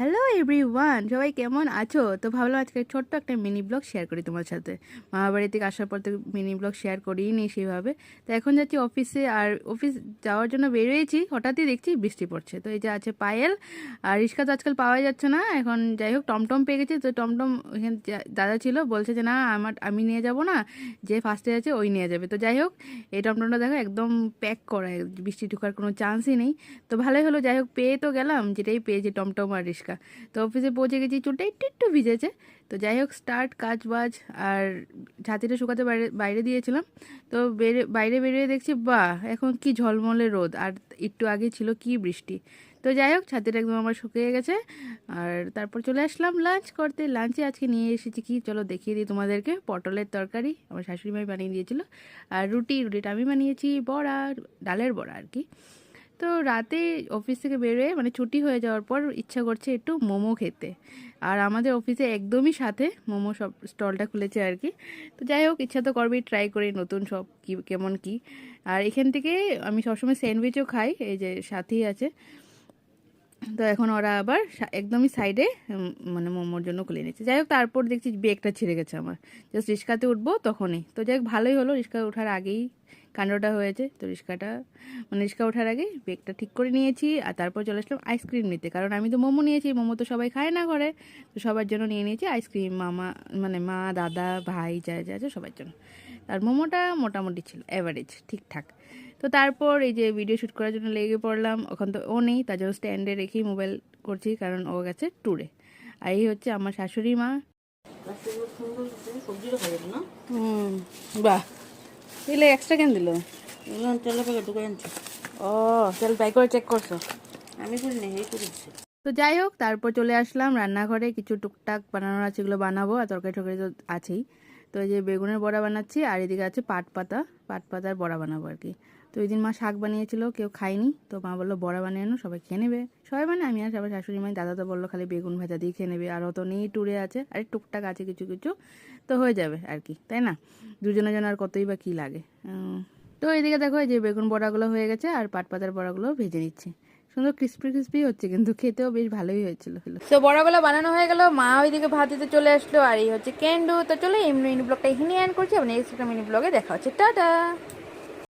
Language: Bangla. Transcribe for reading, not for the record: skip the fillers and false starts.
হ্যালো এভরিওয়ান, সবাই কেমন আছো? তো ভাবলাম আজকে ছোট্ট একটা মিনি ব্লগ শেয়ার করি তোমার সাথে। মামা বাড়ি থেকে আসার পর তো মিনি ব্লগ শেয়ার করিই নি সেভাবে। তো এখন যাচ্ছি অফিসে, আর অফিস যাওয়ার জন্য বেরিয়েছি, হঠাৎই দেখছি বৃষ্টি পড়ছে। তো এই যে আছে পায়েল, আর রিক্সা তো আজকাল পাওয়া যাচ্ছে না এখন। যাই হোক, টমটম পেয়ে গেছি। তো টমটম এখানে দাদা ছিল, বলছে যে না আমি নিয়ে যাব না, যে ফার্স্টে আছে ওই নিয়ে যাবে। তো যাই হোক, এই টমটমটা দেখো একদম প্যাক করা, বৃষ্টি ঢোকার কোনো চান্সই নেই। তো ভালোই হলো, যাই হোক পেয়ে তো গেলাম, যেটাই পেয়েছি টমটম আর রিক্সা। তো অফিসে পৌঁছে গেছি, চুলটা একটু একটু ভিজেছে। তো যাই হোক, স্টার্ট কাজ বাজ, আর ছাতিটা শুকাতে বাইরে বাইরে দিয়েছিলাম। তো বাইরে বেরিয়ে দেখছি বাহ, এখন কি ঝলমলে রোদ, আর একটু আগে ছিল কি বৃষ্টি। তো যাই হোক, ছাতিটা একদম আমার শুকিয়ে গেছে। আর তারপর চলে আসলাম লাঞ্চ করতে। লাঞ্চে আজকে নিয়ে এসেছি কি, চলো দেখিয়ে দিই তোমাদেরকে। পটলের তরকারি আমার শাশুড়ি মাই বানিয়ে দিয়েছিল, আর রুটিটা আমি বানিয়েছি, বড়া, ডালের বড়া আর কি। তো রাতে অফিস থেকে বেরোয়, মানে ছুটি হয়ে যাওয়ার পর ইচ্ছা করছে একটু মোমো খেতে। আর আমাদের অফিসে একদমই সাথে মোমো সব স্টলটা খুলেছে আর কি। তো যাই হোক, ইচ্ছা তো করবেই, ট্রাই করি নতুন সব কি কেমন কি। আর এখান থেকে আমি সবসময় স্যান্ডউইচও খাই, এই যে সাথেই আছে। তো এখন ওরা আবার একদমই সাইডে মানে মোমোর জন্য খুলে নিচ্ছে। যাই হোক, তারপর দেখছি ব্রেকটা ছিঁড়ে গেছে আমার, জাস্ট রিক্সাতে উঠবো তখনই। তো যাই হোক, ভালোই হলো, রিক্সা ওঠার আগেই কাণ্ডটা হয়েছে। তো রিক্সা ওঠার আগে ব্রেকটা ঠিক করে নিয়েছি। আর তারপর চলে আসলাম আইসক্রিম নিতে, কারণ আমি তো মোমো নিয়েছি, মোমো তো সবাই খায় না ঘরে। তো সবার জন্য নিয়ে নিয়েছি আইসক্রিম, মানে মা, দাদা, ভাই যা যা আছে সবার জন্য। আর মোমোটা মোটামুটি ছিল, অ্যাভারেজ, ঠিকঠাক। তো তারপর এই যে ভিডিও শ্যুট করার জন্য লেগে পড়লাম। ওখান তো ও নেই, তার জন্য স্ট্যান্ডে রেখেই মোবাইল করছি, কারণ ও গেছে ট্যুরে। আর এই হচ্ছে আমার শাশুড়ি মা। হুম, বাহ, দিলে এক্সট্রা কেন দিল? তেলের প্যাকেট ঢুকে আনছি। ও, তেল বাই করে চেক করছো? আমি করি না, এই করেছি। তো যাই হোক, তারপর চলে আসলাম রান্নাঘরে, কিছু টুকটাক বানানোর আছে, এগুলো বানাবো। আর তরকারি টরকারি তো আছেই। তো এই যে বেগুনের বড়া বানাচ্ছি, আর এদিকে আছে পাতার বড়া বানাবো আর কি। তো ওই দিন মা শাক বানিয়েছিল, কেউ খায়নি, তো মা বললো বড়া বানিয়ে আনো, সবাই খেয়ে নেবে। সবাই মানে আমি আর সবার শাশুড়ি মাই, দাদা তো বললো খালি বেগুন ভাজা দিয়ে খেয়ে নেবে, আর অত নেই, ট্যুরে আছে, আর টুকটাক আছে কিছু কিছু, তো হয়ে যাবে আর কি, তাই না? দুজনের জন্য আর কতই বা কী লাগে। তো এইদিকে দেখো, এই যে বেগুন বড়াগুলো হয়ে গেছে, আর পাতার বড়াগুলো ভেজে নিচ্ছি। সুন্দর ক্রিস্পি ক্রিস্পি হচ্ছে, কিন্তু খেতেও বেশ ভালোই হয়েছিল। তো বড়াগুলো বানানো হয়ে গেল, মা ওইদিকে ভাত দিতে চলে আসলো, আর এই হচ্ছে ক্যান্ডু। তো চলো এই মিনি ব্লগটা এখানে এন্ড করছি, আবার নেক্সট একটা মিনি ব্লগে দেখা হচ্ছে, টাটা।